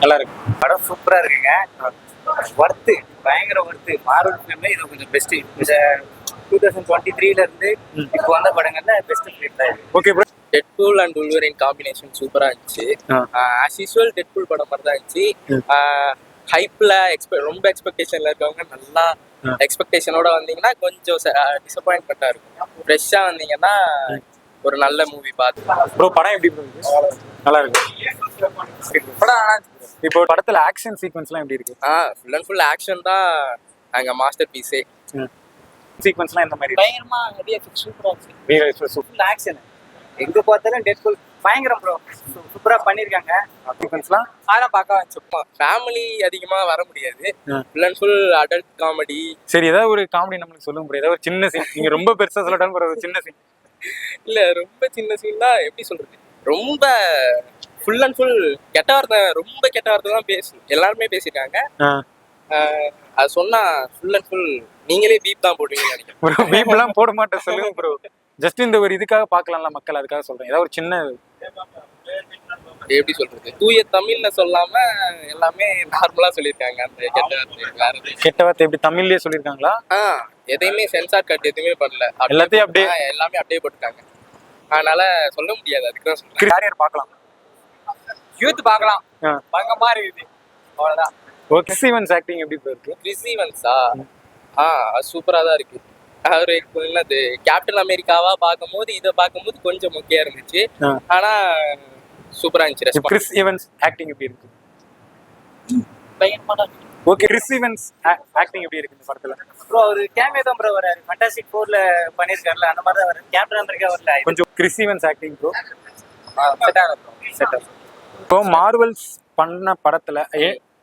நல்லா இருக்கு. படம் சூப்பரா இருக்குங்க. ஒர்த்து, பயங்கர ஒர்த்து. மார்வல் ஃபிலிம்ல இது கொஞ்சம் பெஸ்ட். இந்த 2023ல இருந்து இப்போ வந்த படங்கள்ல பெஸ்ட் ஃபிலிம் தான் இது. Okay bro. Deadpool and Wolverine combination சூப்பரா இருந்துச்சு. ஆஸ் யூஸ்வல் டெட்பூல் படம் மாதிரி தான் இருந்துச்சு. ஹைப்ல ரொம்ப எக்ஸ்பெக்டேஷன்ல இருக்கவங்க நல்லா எக்ஸ்பெக்டேஷனோட வந்தீங்கன்னா கொஞ்சம் டிசப்பாயின்மெண்டா இருக்கும். ஃப்ரெஷ்ஷா வந்தீங்கன்னா ஒரு நல்ல மூவி பார்த்து. ப்ரோ படம் எப்படி ப்ரோ இருக்கு? நல்லா இருக்கு. படம் இப்போ படத்துல ஆக்ஷன் சீக்வென்ஸ்லாம் எப்படி இருக்கு? ஃபுல் அண்ட் ஃபுல் ஆக்ஷன் தான் அங்க மாஸ்டர் பீஸே. சீக்வென்ஸ்லாம் இந்த மாதிரி பயங்கரமா விஎஃப்எக்ஸ் சூப்பரா இருக்கு. VFX full action. எங்க பார்த்தாலும் டெட்பூல் பயங்கரம் ப்ரோ. சூப்பரா பண்ணிருக்காங்க. சீக்வென்ஸ்லாம் அதெல்லாம் பார்க்க வச்சுப்போம். ஃபேமிலி அதிகமா வர முடியாது. Full and full adult comedy. சரி, ஏதாவது ஒரு காமெடி நம்மளுக்கு சொல்ல முடியாது. ஏதாவது ஒரு சின்ன சீன், நீங்க ரொம்ப பெருசா சொல்லட்டாலும் ஒரு சின்ன சீன். இல்ல ரொம்ப சின்ன சீன் தான். எப்படி சொல்றது, ரொம்ப ஃபுல் அண்ட் ஃபுல் கெட்ட வார்த்தை, ரொம்ப கெட்ட வார்த்தை தான் எல்லாருமே பேசிட்டாங்க. அது சொன்னா ஃபுல் அண்ட் ஃபுல் நீங்களே பீப் தான் போடுவீங்கன்னு நினைக்கிறேன். ப்ரோ பீப் எல்லாம் போட மாட்டேன் சொல்லுங்க ப்ரோ. ஜஸ்ட் இந்த ஒரு இதுக்காக பார்க்கலாம்ல மக்கள், அதுக்காக சொல்றேன். ஏதாவது ஒரு சின்ன எப்படி சொல்றது, தூய தமிழ்ல சொல்லாம எல்லாமே நார்மலா சொல்லியிருக்காங்க. அந்த கெட்ட வார்த்தை வேற கெட்ட வார்த்தை எப்படி தமிழ்லயே சொல்லியிருக்காங்களா? எதையுமே சென்சார் கட் எதுவுமே பண்ணல. எல்லாத்தையும் அப்படியே எல்லாமே அப்படியே போட்டுருக்காங்க. அதனால சொல்ல முடியாது. அதுக்கு தான் சொல்றேன். யார் பார்க்கலாம்? யூத் பார்க்கலாம். பயங்கரமா இருக்குது. அவ்வளவுதான். ஓகே. ஈவன்ஸ் ஆக்டிங் எப்படி இருக்கு? கிறிஸ் ஈவன்ஸா? சூப்பரா தான் இருக்கு. அவரு என்னது கேப்டன் அமெரிக்காவா பார்க்கும்போது இதை பார்க்கும்போது கொஞ்சம் மொக்கையா இருந்துச்சு. ஆனா சூப்பரா இருந்துச்சு. கிறிஸ் ஈவன்ஸ் ஆக்டிங் எப்படி இருக்கு? பயங்கரமா. ஓகே. கிறிஸ் ஈவன்ஸ் ஆக்டிங் எப்படி இருக்கு இந்த படத்துல? ப்ரோ ஒரு கேமியோ தான் ப்ரோ வராரு. ஃபண்டாஸ்டிக் 4ல பண்ணிருக்காருல, அந்த மாதிரி தான் வராரு. கேப்டன் அமெரிக்கா வரல. கொஞ்சம் Chris evens acting bro set ஆகும். செட் ஆகும். இப்போ மார்வல்ஸ் பண்ண படத்துல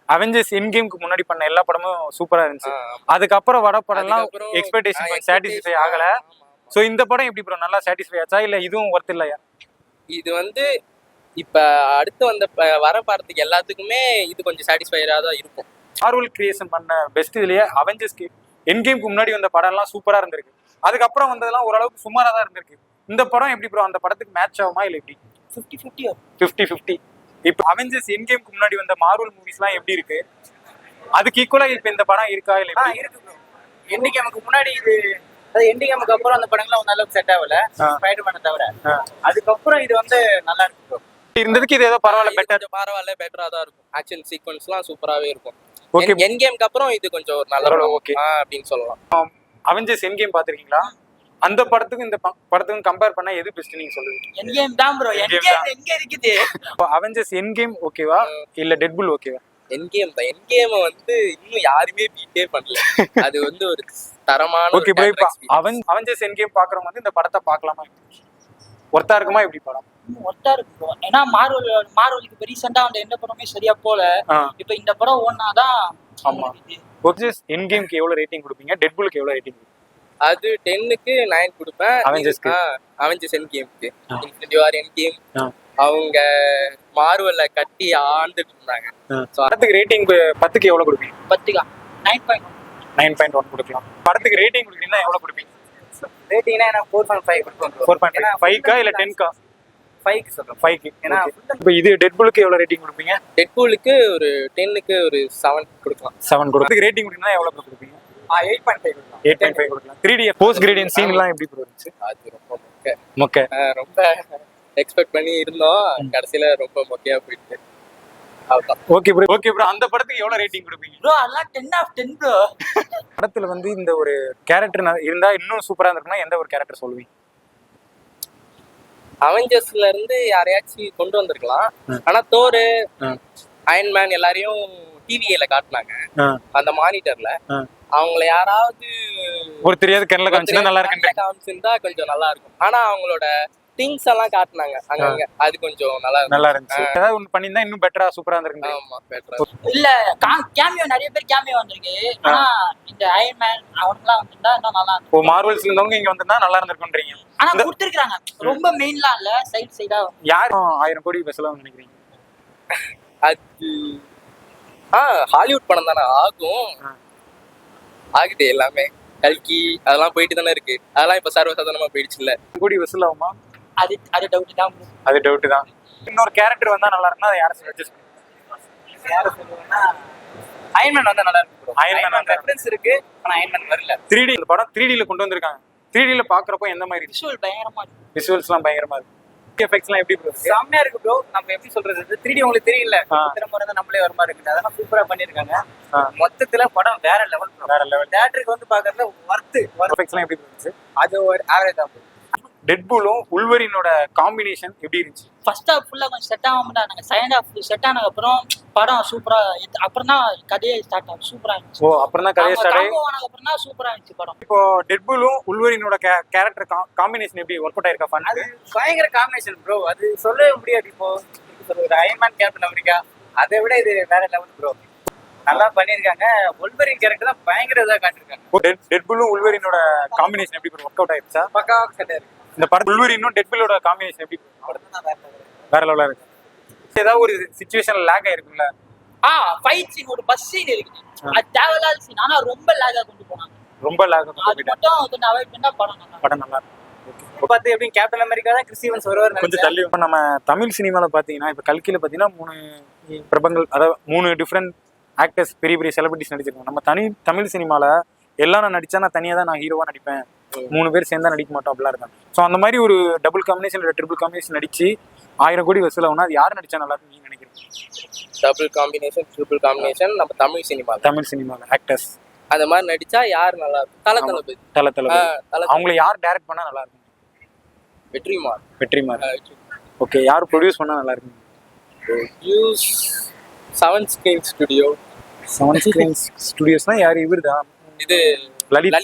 அவெஞ்சர்ஸ் எண்ட் கேம்க்கு முன்னாடி பண்ண எல்லா படமும் சூப்பரா இருந்துச்சு. அதுக்கப்புறம் வர படம்லாம் எக்ஸ்பெக்டேஷன் சாட்டிஸ்ஃபை ஆகல. சோ இந்த படம் எப்படி ப்ரோ, நல்லா சாட்டிஸ்ஃபை ஆச்சா இல்ல இதுவும் ஒர்த் இல்லையா? இது வந்து இப்ப அடுத்து வந்த வர படத்துக்கு எல்லாத்துக்குமே இது கொஞ்சம் சாட்டிஸ்ஃபைடா தான் இருக்கும். மார்வல் கிரியேஷன் பண்ண பெஸ்ட் இதுலயே அவெஞ்சர்ஸ் எண்ட் கேம்க்கு முன்னாடி வந்த படம் எல்லாம் சூப்பரா இருந்திருக்கு. அதுக்கப்புறம் வந்ததெல்லாம் ஓரளவுக்கு சுமாரா தான் இருந்திருக்கு. இந்த படம் எப்படி ப்ரோ அந்த படத்துக்கு மேட்ச் ஆகுமா இல்ல எப்படி? 50-50. இப்போ அவெஞ்சர்ஸ் எண்ட் கேம்க்கு முன்னாடி வந்த மார்வல் மூவிஸ்லாம் எப்படி இருக்கு, அதுக்கு ஈக்குவலா இப்ப இந்த படம் இருக்கா இல்ல எப்படி? இருக்கு ப்ரோ. எண்ட் கேமுக்கு முன்னாடி இது, அது எண்ட் கேமுக்கு அப்புறம் அந்த படங்கள்லாம் ஒன்ன அளவுக்கு செட் ஆகல. ஸ்பைடர்மேனை தவிர. அதுக்கப்புறம் இது வந்து நல்லா இருக்கு ப்ரோ. இருந்ததுக்கு இது ஏதோ பரவாயில்ல, பெட்டரா தான் இருக்கும். ஆக்ஷன் சீக்வென்ஸ்லாம் சூப்பராவே இருக்கும். ஓகே. எண்ட் கேம்க்கு அப்புறம் இது கொஞ்சம் நல்லா ஓகே அப்படின்னு சொல்லலாம். அவெஞ்சர்ஸ் எண்ட் கேம் பாத்திருக்கீங்களா? அந்த படத்துக்கும் இந்த படத்துக்கும் கம்பேர் பண்ணா எது பெஸ்ட் நீங்க சொல்லுவீங்க? எண்ட் கேம் தான் ப்ரோ. எண்ட் கேம் எங்க இருக்குது? அவெஞ்சர்ஸ் எண்ட் கேம் ஓகேவா இல்ல டெட்பூல் ஓகேவா? எண்ட் கேம் தான். எண்ட் கேம் வந்து இன்னும் யாருமே பீட்டே பண்ணல. அது வந்து ஒரு தரமான. Okay bro. இப்போ அவெஞ்சர்ஸ் எண்ட் கேம் பாக்குறவங்க வந்து இந்த படத்தை பார்க்கலாமா? ஒர்த்தா இருக்குமா எப்படி படம்? ஒர்த்தா இருக்கு ப்ரோ. ஏன்னா மார்வலுக்கு ரீசெண்டா அந்த எந்த படமே சரியா போல. இப்போ இந்த படம் ஓடுனாதான். ஆமா. அவெஞ்சர்ஸ் எண்ட் கேம்க்கு எவ்வளவு ரேட்டிங் கொடுப்பீங்க? டெட்பூலுக்கு எவ்வளவு ரேட்டிங்? அது 10க்கு 9 கொடுப்பேன். அவெஞ்சர்ஸ் எண்ட் கேம்க்கு. இன்ஃபினிட்டி வார் எண்ட் கேம் அவங்க மார்வல்ல கட்டி ஆண்டுட்டு இருந்தாங்க. சோ படத்துக்கு ரேட்டிங் 10க்கு எவ்வளவு கொடுப்பீங்க? 10க்கு 9.1 கொடுக்கலாம். படத்துக்கு ரேட்டிங் கொடுத்தீங்கன்னா எவ்வளவு கொடுப்பீங்க? ரேட்டிங்னா நான் 4.5 கொடுப்பேன். 4.5 இல்ல 10க்கா? 5க்கு சொல்றேன். 5க்கு. ஏன்னா இப்போ இது டெட்பூலுக்கு எவ்வளவு ரேட்டிங் கொடுப்பீங்க? டெட்பூலுக்கு ஒரு 10க்கு ஒரு 7 கொடுக்கலாம். 7 கொடுப்பீங்க. ரேட்டிங் கொடுத்தீங்கன்னா எவ்வளவு கொடுப்பீங்க? 8.5 கொடுக்கலாம். 8.5 கொடுக்கலாம். 3D போஸ்ட் கிரேடியன்ட் சீன் எல்லாம் எப்படி ப்ரோ இருந்துச்சு? அது ரொம்ப மொக்க. ரொம்ப எக்ஸ்பெக்ட் பண்ணி இருந்தோம். கடைசில ரொம்ப மொக்கையா போயிடுச்சு. அவ்வளவுதான். Okay bro. அந்த படத்துக்கு எவ்வளவு ரேட்டிங் கொடுப்பீங்க? ப்ரோ அதெல்லாம் 10/10 ப்ரோ. படத்துல வந்து இந்த ஒரு கேரக்டர் இருந்தா இன்னும் சூப்பரா இருந்திருக்குன்னா எந்த ஒரு கேரக்டர் சொல்லுவீங்க? அவெஞ்சர்ஸ்ல இருந்து யாரையாச்சும் கொண்டு வந்திருக்கலாம். ஆனா தோர், அயன்மேன் எல்லாரையும் டிவில காட்டினாங்க. அந்த மானிட்டர்ல அவங்கள யாராவது ஒரு தெரியாத கண்ணுல காமிச்சா நல்லா இருக்கு. காமிச்சிருந்தா கொஞ்சம் நல்லா இருக்கும். ஆனா அவங்களோட திங்ஸ் எல்லாம் காட்டினாங்க அங்கங்க. அது கொஞ்சம் நல்லா இருந்துச்சு. ஏதாவது ஒன்னு பண்ணிருந்தா இன்னும் பெட்டரா சூப்பரா இருந்திருக்கு. ஆமா பெட்டரா. இல்ல கேமியோ நிறைய பேர் கேமியோ வந்திருக்கு. ஆனா இந்த அயன் மேன் அவங்கலாம் வந்திருந்தா இன்னும் நல்லா இருக்கும். ஓ மார்வல்ஸ்ல இருந்தவங்க இங்க வந்திருந்தா நல்லா இருந்திருக்குன்றீங்க. ஆனா கொடுத்திருக்காங்க. ரொம்ப மெயின்லாம் இல்ல, சைடா. யார் 1000 கோடி பேசலாம் நினைக்கிறீங்க? அது ஹாலிவுட் படம் தானே ஆகும். ஆகுது எல்லாமே. கல்கி அதெல்லாம் போயிட்டு தானே இருக்கு. அதெல்லாம் இப்ப சர்வசாதாரணமா போயிடுச்சு இல்ல. கோடி வசூல் ஆகுமா? அது டவுட் தான். அது டவுட் தான். இன்னொரு கேரக்டர் வந்தா நல்லா இருக்குன்னா அதை யாரை சஜஸ்ட் பண்ணுவீங்க? யாரை சொல்லுவேன்னா அயன்மேன் வந்து நல்லா இருக்கு bro. Iron Man Iron Man reference இருக்கு, ஆனா அயன்மேன் வரல. 3D இந்த படம் 3Dல கொண்டு வந்திருக்காங்க. 3Dல பாக்குறப்போ எந்த மாதிரி விஷுவல் பயங்கரமா இருக்கு. விசுவல்ஸ்லாம் பயங்கரமா இருக்கு. எஃபெக்ட்ஸ்லாம் எப்படி ப்ரோ இருக்கு? செம்மையா இருக்கு ப்ரோ. நம்ம எப்படி சொல்றது, 3D உங்களுக்கு தெரியல, இத்தனை முறை தான் நம்மளே வர மாதிரி இருக்குது. அதெல்லாம் சூப்பரா பண்ணிருக்காங்க. மொத்தத்துல படம் வேற லெவல் ப்ரோ. வேற லெவல். தியேட்டருக்கு வந்து பாக்குறதுல ஒர்த். எஃபெக்ட்ஸ்லாம் எப்படி இருந்துச்சு? அது ஒரு ஆவரேஜ் தான் ப்ரோ. டெட்பூலும் உல்வரினோட காம்பினேஷன் எப்படி இருந்துச்சு? ஃபர்ஸ்ட் ஹாஃப் ஃபுல்லா கொஞ்சம் செட் ஆகாம நாங்க செகண்ட் ஹாஃப் செட் ஆனதுக்கு அப்புறம் படம் சூப்பரா அப்புறம் தான் கதையே ஸ்டார்ட் ஆகும். சூப்பரா இருந்துச்சு. ஓ அப்புறம் தான் கதையை ஸ்டார்ட் ஆகி ஆனதுக்கு அப்புறம் தான் சூப்பரா இருந்துச்சு படம். இப்போ டெட்பூலும் உல்வரினோட கேரக்டர் காம்பினேஷன் எப்படி ஒர்க் அவுட் ஆயிருக்கா? ஃபன் அது பயங்கர காம்பினேஷன் ப்ரோ. அது சொல்லவே முடியாது. இப்போ ஒரு அயன்மேன் கேப்டன் அமெரிக்கா அதை விட இது வேற லெவல் ப்ரோ. நல்லா பண்ணிருக்காங்க. ஒல்வரின் கேரக்டர் தான் பயங்கர இதா காட்டிருக்காங்க. டெட்பூலும் உல்வரினோட காம்பினேஷன் எப்படி ஒர்க் அவுட் ஆயிருச்சா? பக்காவா செட் இருக்கு. இந்த படம் உல்வரினும் டெட்பூலோட காம்பினேஷன் எப்படி வேற லெவலா இருக்கு? ஏதாவது ஒரு சிச்சுவேஷன்ல லேக் ஆயிருக்குல்ல? ஃபைட் சீன் ஒரு பஸ் சீன் இருக்குது. அது தேவையில்லாத சீன். ஆனா ரொம்ப லேகா கொண்டு போனாங்க. ரொம்ப லேக் அது மட்டும் கொஞ்சம் அவாய்ட் பண்ணா படம் நல்லா. படம் நல்லா இருக்கு. இப்போ பார்த்து எப்படி கேப்டன் அமெரிக்கா தான் கிறிஸ் ஈவன்ஸ் வருவார் கொஞ்சம் தள்ளி இப்போ நம்ம தமிழ் சினிமாவில் பார்த்தீங்கன்னா இப்போ கல்கியில் பார்த்தீங்கன்னா 3 பிரபங்கள், அதாவது 3 டிஃப்ரெண்ட் ஆக்டர்ஸ், பெரிய பெரிய செலிபிரிட்டிஸ் நடிச்சிருக்காங்க. நம்ம தமிழ் சினிமாவில் எல்லாரும் நடிச்சா நான் தனியாக தான் நான் ஹீரோவாக நடிப்பேன், 3 பேர் சேர்ந்தா நடிக்க மாட்டோம் அப்படிலாம் இருக்காங்க. ஸோ அந்த மாதிரி ஒரு டபுள் காம்பினேஷன் இல்லை ட்ரிபிள் காம்பினேஷன் நடிச்சு 1000 கோடி வசூல் ஆகுனா அது யார் நடிச்சா நல்லா இருக்கும் நீங்க நினைக்கிறீங்க? டபுள் காம்பினேஷன் ட்ரிபிள் காம்பினேஷன் நம்ம தமிழ் சினிமா தமிழ் சினிமாவில் ஆக்டர்ஸ் அந்த மாதிரி நடிச்சா யார் நல்லா இருக்கும்? தளபதி. தலை அவங்கள யார் டைரக்ட் பண்ணா நல்லா இருக்கும்? வெற்றிமாறன். ஓகே, யார் ப்ரொடியூஸ் பண்ணா நல்லா இருக்கும்? Use 7 Screen Studio. 7 Screen Studiosனா யார்? இவர் தான் இது லலித்.